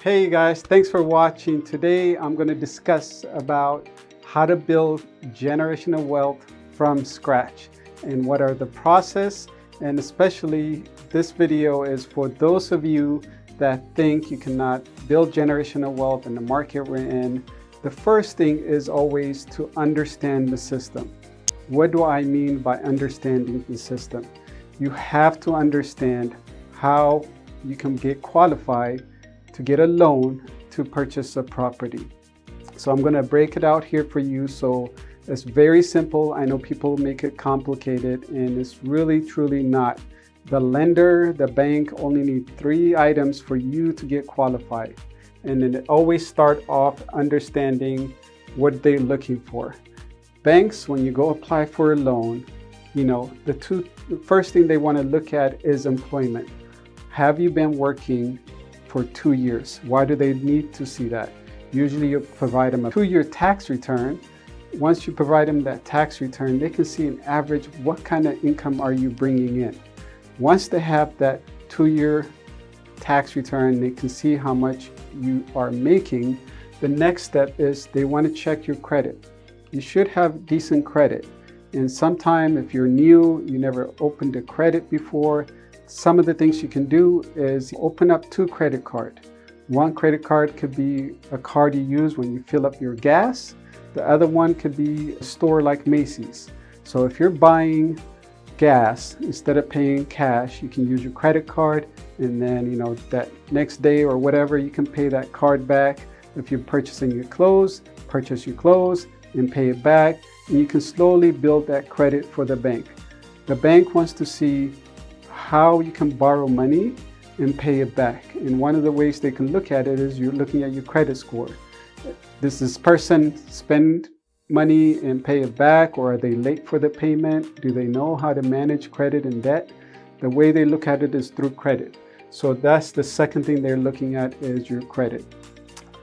Hey guys, thanks for watching. Today I'm going to discuss about how to build generational wealth from scratch and what are the process, and especially this video is for those of you that think you cannot build generational wealth in the market we're in. The first thing is always to understand the system. What do I mean by understanding the system? You have to understand how you can get qualified to get a loan to purchase a property. So I'm going to break it out here for you. So it's very simple. I know people make it complicated, and it's really truly not. The lender, the bank only need 3 items for you to get qualified. And then it always start off understanding what they're looking for. Banks, when you go apply for a loan, the first thing they want to look at is employment. Have you been working for 2 years? Why do they need to see that? Usually you provide them a 2-year tax return. Once you provide them that tax return, they can see an average, what kind of income are you bringing in? Once they have that 2-year tax return, they can see how much you are making. The next step is they want to check your credit. You should have decent credit. And sometime if you're new, you never opened a credit before, some of the things you can do is open up 2 credit cards. One credit card could be a card you use when you fill up your gas. The other one could be a store like Macy's. So if you're buying gas, instead of paying cash, you can use your credit card, and then that next day or whatever, you can pay that card back. If you're purchasing your clothes, purchase your clothes and pay it back. And you can slowly build that credit for the bank. The bank wants to see how you can borrow money and pay it back. And one of the ways they can look at it is you're looking at your credit score. Does this person spend money and pay it back, or are they late for the payment? Do they know how to manage credit and debt? The way they look at it is through credit. So that's the second thing they're looking at, is your credit.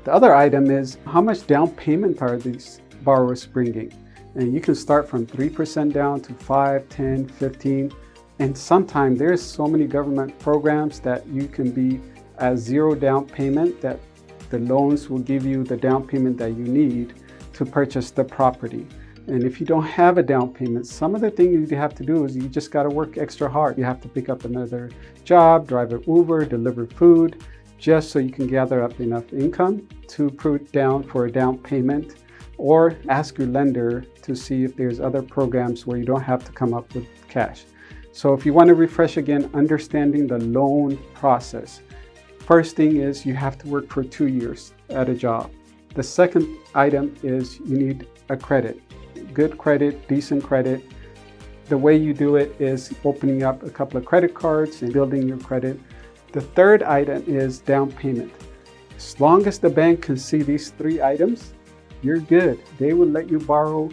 The other item is how much down payment are these borrowers bringing? And you can start from 3% down to 5, 10, 15. And sometimes there's so many government programs that you can be at 0 down payment, that the loans will give you the down payment that you need to purchase the property. And if you don't have a down payment, some of the things you have to do is you just got to work extra hard. You have to pick up another job, drive an Uber, deliver food, just so you can gather up enough income to put down for a down payment, or ask your lender to see if there's other programs where you don't have to come up with cash. So if you want to refresh again, understanding the loan process. First thing is you have to work for 2 years at a job. The second item is you need a credit, good credit, decent credit. The way you do it is opening up a couple of credit cards and building your credit. The third item is down payment. As long as the bank can see these 3 items, you're good. They will let you borrow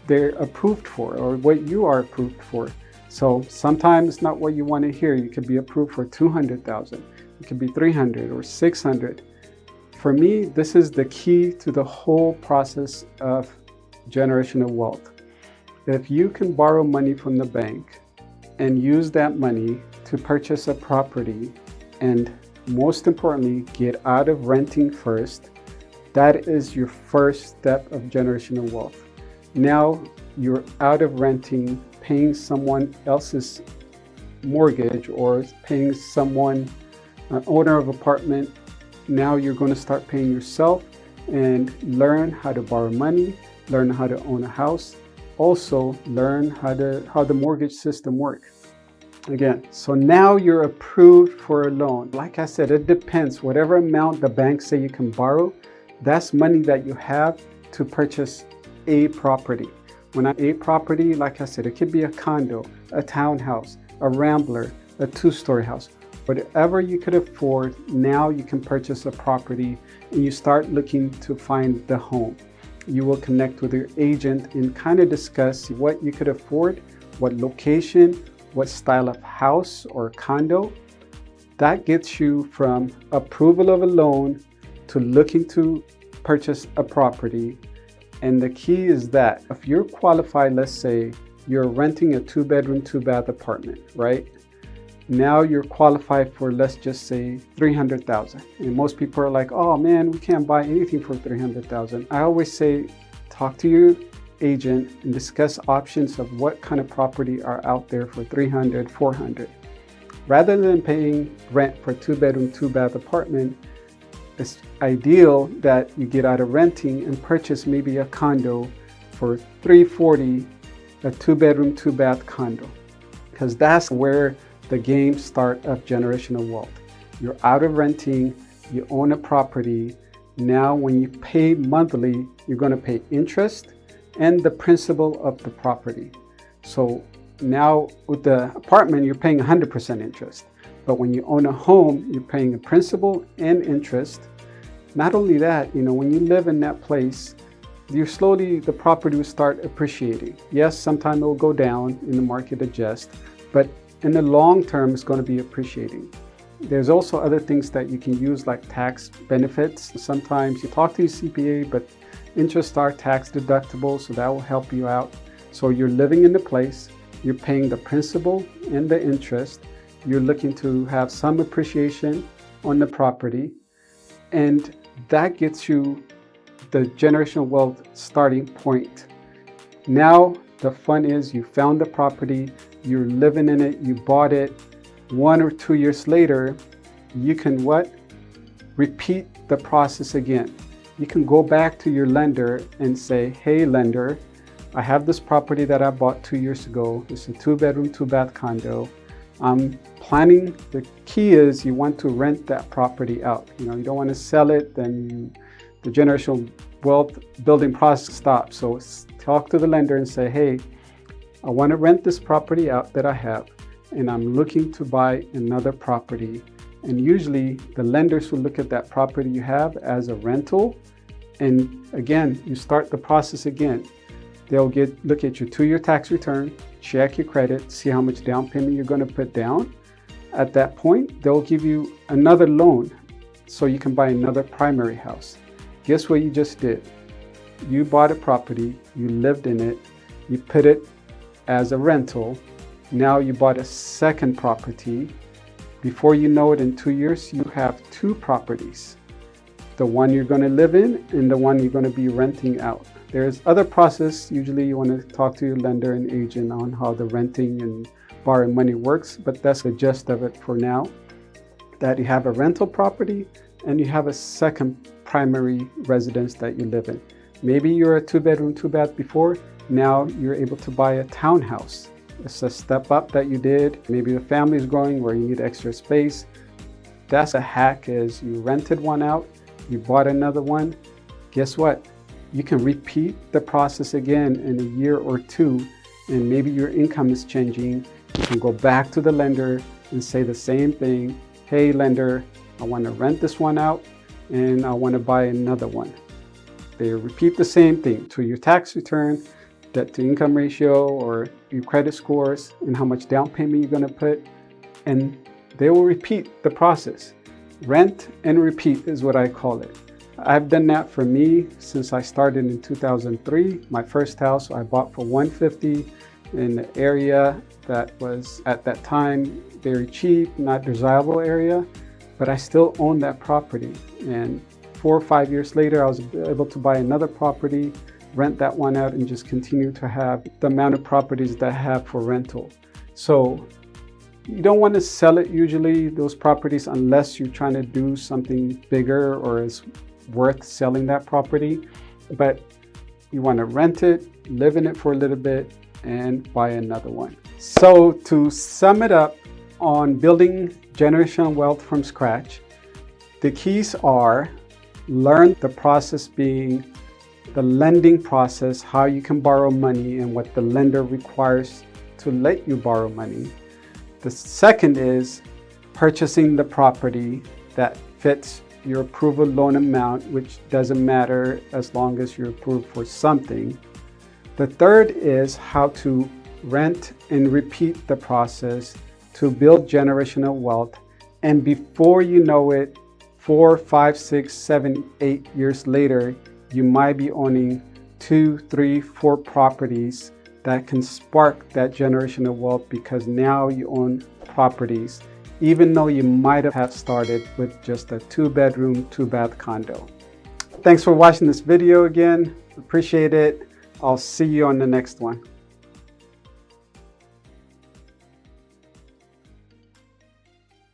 they're approved for, or what you are approved for. So sometimes it's not what you want to hear. You could be approved for $200,000. It could be $300,000 or $600,000. For me, this is the key to the whole process of generational wealth. If you can borrow money from the bank and use that money to purchase a property, and most importantly, get out of renting first, that is your first step of generational wealth. Now you're out of renting, paying someone else's mortgage, or paying someone, an owner of apartment. Now you're going to start paying yourself and learn how to borrow money, learn how to own a house, also learn how the mortgage system works. Again, so now you're approved for a loan. Like I said, it depends. Whatever amount the bank say you can borrow, that's money that you have to purchase a property. When a property, like I said, it could be a condo, a townhouse, a rambler, a 2-story house. Whatever you could afford, now you can purchase a property, and you start looking to find the home. You will connect with your agent and kind of discuss what you could afford, what location, what style of house or condo. That gets you from approval of a loan to looking to purchase a property. And the key is that if you're qualified, let's say you're renting a 2-bedroom, 2-bath apartment, right? Now you're qualified for, let's just say, 300,000. And most people are like, oh man, we can't buy anything for 300,000. I always say, talk to your agent and discuss options of what kind of property are out there for 300, 400. Rather than paying rent for a 2-bedroom, 2-bath apartment, it's ideal that you get out of renting and purchase maybe a condo for 340, a 2-bedroom, 2-bath condo, because that's where the game start of generational wealth. You're out of renting, you own a property. Now when you pay monthly, you're going to pay interest and the principal of the property. So now with the apartment, you're paying 100% interest. But when you own a home, you're paying a principal and interest. Not only that, when you live in that place, the property will start appreciating. Yes, sometime it will go down in the market adjust, but in the long term, it's going to be appreciating. There's also other things that you can use like tax benefits. Sometimes you talk to your CPA, but interests are tax deductible, so that will help you out. So you're living in the place, you're paying the principal and the interest, you're looking to have some appreciation on the property, and that gets you the generational wealth starting point. Now the fun is you found the property, you're living in it, you bought it. 1 or 2 years later, you can repeat the process again. You can go back to your lender and say, hey lender, I have this property that I bought 2 years ago. It's a 2-bedroom, 2-bath condo. I'm planning, the key is you want to rent that property out. You don't want to sell it, then the generational wealth building process stops. So talk to the lender and say, hey, I want to rent this property out that I have, and I'm looking to buy another property. And usually the lenders will look at that property you have as a rental. And again, you start the process again. They'll look at your 2-year tax return, check your credit, see how much down payment you're going to put down. At that point, they'll give you another loan so you can buy another primary house. Guess what you just did? You bought a property, you lived in it, you put it as a rental. Now you bought a second property. Before you know it, in 2 years, you have 2 properties. The one you're going to live in and the one you're going to be renting out. There's other process. Usually you want to talk to your lender and agent on how the renting and borrowing money works, but that's the gist of it for now. That you have a rental property and you have a second primary residence that you live in. Maybe you're a 2-bedroom, 2-bath before. Now you're able to buy a townhouse. It's a step up that you did. Maybe the family is growing where you need extra space. That's a hack, is you rented one out, you bought another one. Guess what? You can repeat the process again in a year or 2, and maybe your income is changing. You can go back to the lender and say the same thing. Hey lender, I want to rent this one out and I want to buy another one. They repeat the same thing to your tax return, debt to income ratio, or your credit scores, and how much down payment you're going to put, and they will repeat the process. Rent and repeat is what I call it. I've done that for me since I started in 2003. My first house I bought for $150 in an area that was at that time very cheap, not desirable area, but I still own that property. And 4 or 5 years later, I was able to buy another property, rent that one out, and just continue to have the amount of properties that I have for rental. So you don't want to sell it usually, those properties, unless you're trying to do something bigger or is worth selling that property. But you want to rent it, live in it for a little bit, and buy another one. So to sum it up on building generational wealth from scratch, the keys are: learn the process being the lending process, how you can borrow money and what the lender requires to let you borrow money. The second is purchasing the property that fits your approval loan amount, which doesn't matter as long as you're approved for something. The third is how to rent and repeat the process to build generational wealth. And before you know it, 4, 5, 6, 7, 8 years later, you might be owning 2, 3, 4 properties that can spark that generation of wealth, because now you own properties, even though you might have started with just a 2-bedroom, 2-bath condo. Thanks for watching this video again. Appreciate it. I'll see you on the next one.